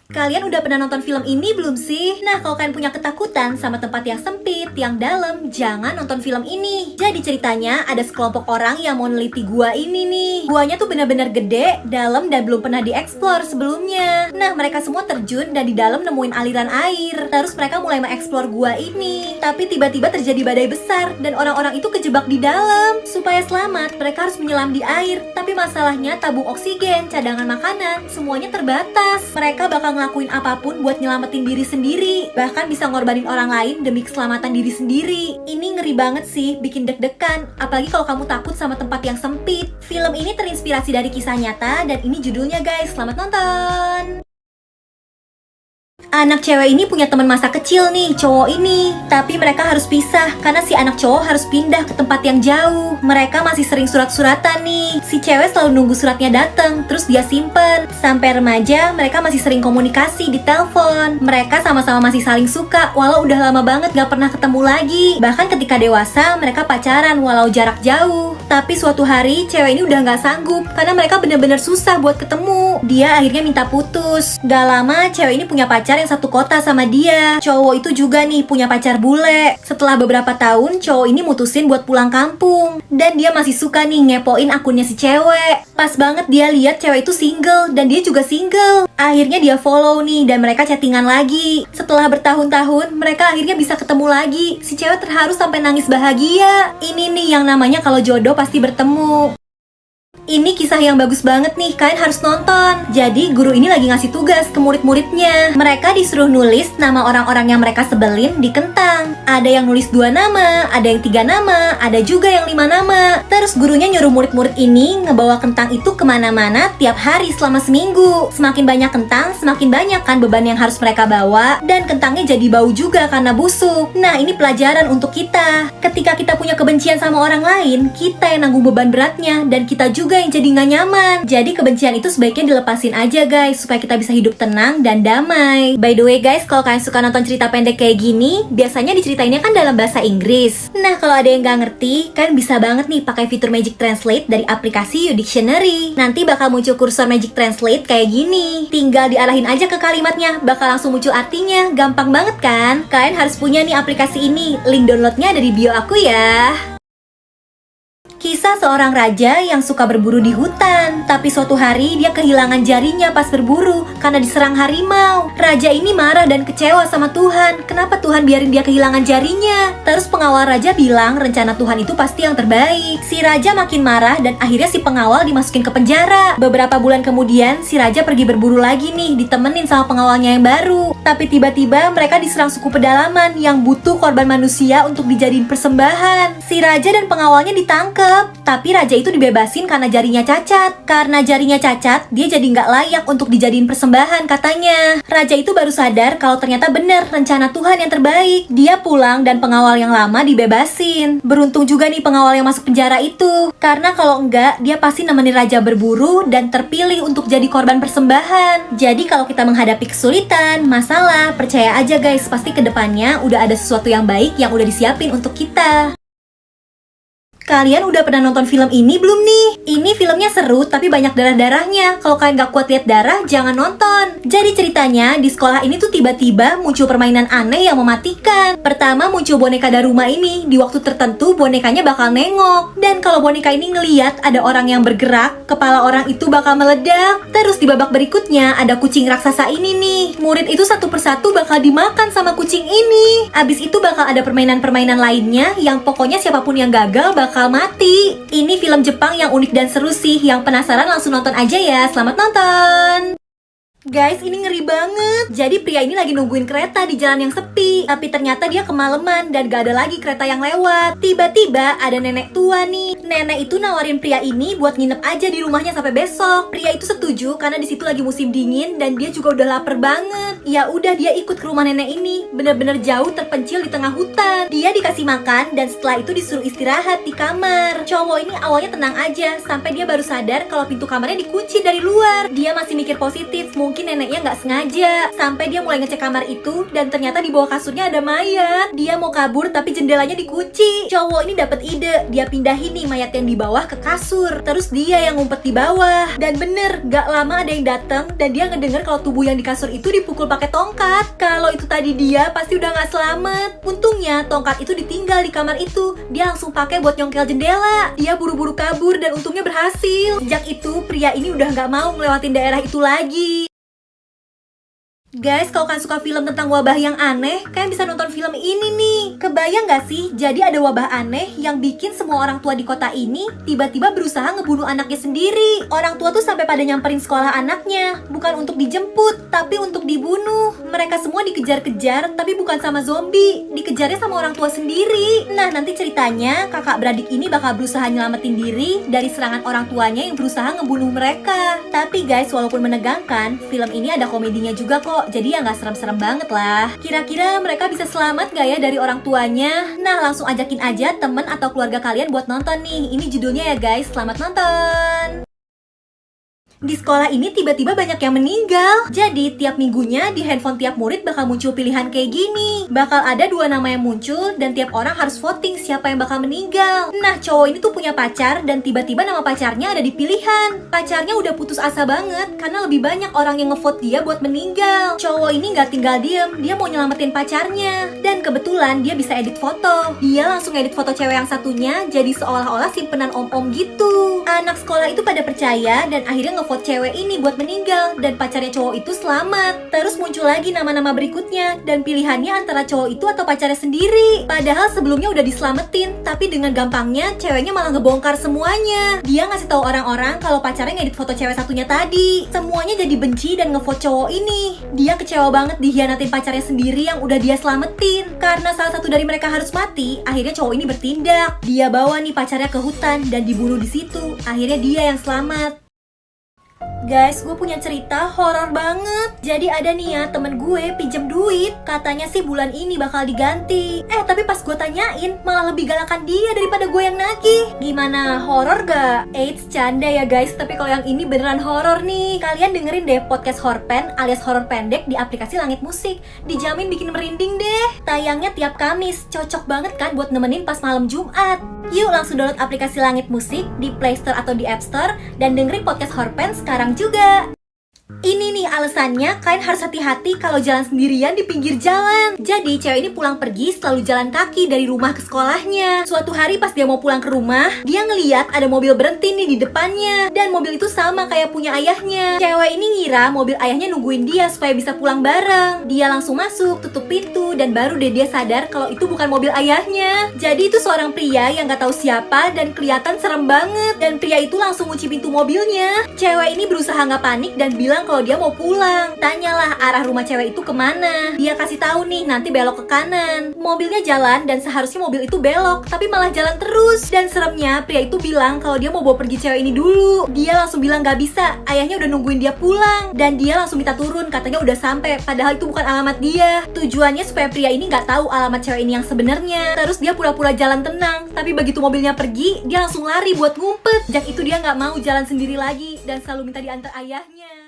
Kalian udah pernah nonton film ini belum sih? Nah, kalau kalian punya ketakutan sama tempat yang sempit, yang dalam, jangan nonton film ini. Jadi ceritanya ada sekelompok orang yang mau neliti gua ini nih. Guanya tuh bener-bener gede, dalam, dan belum pernah dieksplor sebelumnya. Nah, mereka semua terjun dan di dalam nemuin aliran air. Terus mereka mulai mengeksplor gua ini. Tapi tiba-tiba terjadi badai besar dan orang-orang itu kejebak di dalam. Supaya selamat, mereka harus menyelam di air. Tapi masalahnya tabung oksigen, cadangan makanan, semuanya terbatas. Mereka bakal ngelakuin apapun buat nyelamatin diri sendiri, bahkan bisa ngorbanin orang lain demi keselamatan diri sendiri. Ini ngeri banget sih, bikin deg-degan, apalagi kalau kamu takut sama tempat yang sempit. Film ini terinspirasi dari kisah nyata dan ini judulnya guys, selamat nonton. Anak cewek ini punya teman masa kecil nih, cowok ini. Tapi mereka harus pisah karena si anak cowok harus pindah ke tempat yang jauh. Mereka masih sering surat-suratan nih. Si cewek selalu nunggu suratnya datang, terus dia simpen. Sampai remaja, mereka masih sering komunikasi di telepon. Mereka sama-sama masih saling suka, walau udah lama banget gak pernah ketemu lagi. Bahkan ketika dewasa, mereka pacaran walau jarak jauh. Tapi suatu hari, cewek ini udah gak sanggup karena mereka bener-bener susah buat ketemu. Dia akhirnya minta putus. Gak lama, cewek ini punya pacar yang satu kota sama dia. Cowok itu juga nih punya pacar bule. Setelah beberapa tahun, cowok ini mutusin buat pulang kampung. Dan dia masih suka nih ngepoin akunnya si cewek. Pas banget dia lihat cewek itu single dan dia juga single. Akhirnya dia follow nih dan mereka chattingan lagi. Setelah bertahun-tahun, mereka akhirnya bisa ketemu lagi. Si cewek terharu sampai nangis bahagia. Ini nih yang namanya kalau jodoh pasti bertemu. Ini kisah yang bagus banget nih, kalian harus nonton. Jadi guru ini lagi ngasih tugas ke murid-muridnya. Mereka disuruh nulis nama orang-orang yang mereka sebelin di kentang. Ada yang nulis 2 nama, ada yang 3 nama, ada juga yang 5 nama. Terus gurunya nyuruh murid-murid ini ngebawa kentang itu kemana-mana tiap hari selama seminggu. Semakin banyak kentang, semakin banyak kan beban yang harus mereka bawa. Dan kentangnya jadi bau juga karena busuk. Nah, ini pelajaran untuk kita. Ketika kita punya kebencian sama orang lain, kita yang nanggung beban beratnya dan kita juga yang jadi nggak nyaman. Jadi kebencian itu sebaiknya dilepasin aja guys, supaya kita bisa hidup tenang dan damai. By the way guys, kalau kalian suka nonton cerita pendek kayak gini, biasanya diceritainnya kan dalam bahasa Inggris. Nah, kalau ada yang nggak ngerti, kalian bisa banget nih pakai fitur Magic Translate dari aplikasi YouDictionary. Nanti bakal muncul kursor Magic Translate kayak gini. Tinggal diarahin aja ke kalimatnya, bakal langsung muncul artinya. Gampang banget kan? Kalian harus punya nih aplikasi ini. Link downloadnya ada di bio aku ya. Kisah seorang raja yang suka berburu di hutan. Tapi suatu hari dia kehilangan jarinya pas berburu karena diserang harimau. Raja ini marah dan kecewa sama Tuhan. Kenapa Tuhan biarin dia kehilangan jarinya? Terus pengawal raja bilang rencana Tuhan itu pasti yang terbaik. Si raja makin marah dan akhirnya si pengawal dimasukin ke penjara. Beberapa bulan kemudian si raja pergi berburu lagi nih, ditemenin sama pengawalnya yang baru. Tapi tiba-tiba mereka diserang suku pedalaman yang butuh korban manusia untuk dijadiin persembahan. Si raja dan pengawalnya ditangkap. Tapi raja itu dibebasin karena jarinya cacat. Karena jarinya cacat, dia jadi nggak layak untuk dijadiin persembahan katanya. Raja itu baru sadar kalau ternyata benar rencana Tuhan yang terbaik. Dia pulang dan pengawal yang lama dibebasin. Beruntung juga nih pengawal yang masuk penjara itu. Karena kalau enggak, dia pasti nemenin raja berburu dan terpilih untuk jadi korban persembahan. Jadi kalau kita menghadapi kesulitan, masalah, percaya aja guys, pasti kedepannya udah ada sesuatu yang baik yang udah disiapin untuk kita. Kalian udah pernah nonton film ini belum nih? Ini filmnya seru tapi banyak darah-darahnya. Kalau kalian gak kuat lihat darah, jangan nonton. Jadi ceritanya di sekolah ini tuh tiba-tiba muncul permainan aneh yang mematikan. Pertama muncul boneka Daruma ini. Di waktu tertentu bonekanya bakal nengok. Dan kalau boneka ini ngeliat ada orang yang bergerak, kepala orang itu bakal meledak. Terus di babak berikutnya ada kucing raksasa ini nih. Murid itu satu persatu bakal dimakan sama kucing ini. Abis itu bakal ada permainan-permainan lainnya yang pokoknya siapapun yang gagal bakal mati. Ini film Jepang yang unik dan seru sih. Yang penasaran langsung nonton aja ya. Selamat nonton. Guys, ini ngeri banget. Jadi pria ini lagi nungguin kereta di jalan yang sepi. Tapi ternyata dia kemalaman dan gak ada lagi kereta yang lewat. Tiba-tiba ada nenek tua nih. Nenek itu nawarin pria ini buat nginep aja di rumahnya sampai besok. Pria itu setuju karena di situ lagi musim dingin dan dia juga udah lapar banget. Ya udah, dia ikut ke rumah nenek ini. Bener-bener jauh terpencil di tengah hutan. Dia dikasih makan dan setelah itu disuruh istirahat di kamar. Cowok ini awalnya tenang aja sampai dia baru sadar kalau pintu kamarnya dikunci dari luar. Dia masih mikir positif, mungkin mungkin neneknya nggak sengaja. Sampai dia mulai ngecek kamar itu dan ternyata di bawah kasurnya ada mayat. Dia mau kabur tapi jendelanya dikunci. Cowok ini dapat ide, dia pindahin nih mayat yang di bawah ke kasur. Terus dia yang ngumpet di bawah. Dan bener, gak lama ada yang datang dan dia ngedenger kalau tubuh yang di kasur itu dipukul pakai tongkat. Kalau itu tadi dia pasti udah nggak selamat. Untungnya tongkat itu ditinggal di kamar itu. Dia langsung pakai buat nyongkel jendela. Dia buru-buru kabur dan untungnya berhasil. Sejak itu pria ini udah nggak mau ngelewatin daerah itu lagi. Guys, kalau kalian suka film tentang wabah yang aneh, kalian bisa nonton film ini nih. Kebayang gak sih? Jadi ada wabah aneh yang bikin semua orang tua di kota ini tiba-tiba berusaha ngebunuh anaknya sendiri. Orang tua tuh sampai pada nyamperin sekolah anaknya, bukan untuk dijemput, tapi untuk dibunuh. Mereka semua dikejar-kejar, tapi bukan sama zombie, dikejarnya sama orang tua sendiri. Nah, nanti ceritanya kakak beradik ini bakal berusaha nyelamatin diri dari serangan orang tuanya yang berusaha ngebunuh mereka. Tapi guys, walaupun menegangkan, film ini ada komedinya juga kok. Jadi ya nggak serem-serem banget lah. Kira-kira mereka bisa selamat gak ya dari orang tuanya? Nah, langsung ajakin aja temen atau keluarga kalian buat nonton nih. Ini judulnya ya guys, selamat nonton. Di sekolah ini tiba-tiba banyak yang meninggal. Jadi tiap minggunya di handphone tiap murid bakal muncul pilihan kayak gini. Bakal ada 2 nama yang muncul dan tiap orang harus voting siapa yang bakal meninggal. Nah, cowok ini tuh punya pacar dan tiba-tiba nama pacarnya ada di pilihan. Pacarnya udah putus asa banget karena lebih banyak orang yang ngevote dia buat meninggal. Cowok ini gak tinggal diem, dia mau nyelamatin pacarnya. Dan kebetulan dia bisa edit foto. Dia langsung edit foto cewek yang satunya jadi seolah-olah simpenan om-om gitu. Anak sekolah itu pada percaya dan akhirnya ngevote cewek ini buat meninggal dan pacarnya cowok itu selamat. Terus muncul lagi nama-nama berikutnya dan pilihannya antara cowok itu atau pacarnya sendiri. Padahal sebelumnya udah diselamatin, tapi dengan gampangnya ceweknya malah ngebongkar semuanya. Dia ngasih tahu orang-orang kalau pacarnya ngedit foto cewek satunya tadi. Semuanya jadi benci dan ngevote cowok ini. Dia kecewa banget dihianatin pacarnya sendiri yang udah dia selamatin. Karena salah satu dari mereka harus mati, akhirnya cowok ini bertindak. Dia bawa nih pacarnya ke hutan dan dibunuh di situ. Akhirnya dia yang selamat. Guys, gue punya cerita horor banget. Jadi ada nih ya temen gue pinjem duit. Katanya sih bulan ini bakal diganti. Tapi pas gue tanyain malah lebih galakan dia daripada gue yang nagih. Gimana, horor gak? Eits, canda ya guys. Tapi kalau yang ini beneran horor nih. Kalian dengerin deh podcast Horpen alias horor pendek di aplikasi Langit Musik. Dijamin bikin merinding deh. Tayangnya tiap Kamis. Cocok banget kan buat nemenin pas malam Jumat. Yuk langsung download aplikasi Langit Musik di Play Store atau di App Store dan dengerin podcast Horpen sekarang juga. Ini nih alasannya, kalian harus hati-hati kalau jalan sendirian di pinggir jalan. Jadi cewek ini pulang pergi selalu jalan kaki dari rumah ke sekolahnya. Suatu hari pas dia mau pulang ke rumah, dia ngeliat ada mobil berhenti nih di depannya. Dan mobil itu sama kayak punya ayahnya. Cewek ini ngira mobil ayahnya nungguin dia supaya bisa pulang bareng. Dia langsung masuk, tutup pintu, dan baru deh dia sadar kalau itu bukan mobil ayahnya. Jadi itu seorang pria yang gak tahu siapa dan kelihatan serem banget. Dan pria itu langsung kunci pintu mobilnya. Cewek ini berusaha gak panik dan bilang kalau dia mau pulang. Tanyalah arah rumah cewek itu kemana. Dia kasih tahu nih nanti belok ke kanan. Mobilnya jalan dan seharusnya mobil itu belok, tapi malah jalan terus. Dan seremnya pria itu bilang kalau dia mau bawa pergi cewek ini dulu. Dia langsung bilang gak bisa, ayahnya udah nungguin dia pulang. Dan dia langsung minta turun, katanya udah sampai, padahal itu bukan alamat dia. Tujuannya supaya pria ini gak tahu alamat cewek ini yang sebenarnya. Terus dia pura-pura jalan tenang, tapi begitu mobilnya pergi, dia langsung lari buat ngumpet. Sejak itu dia gak mau jalan sendiri lagi dan selalu minta diantar ayahnya.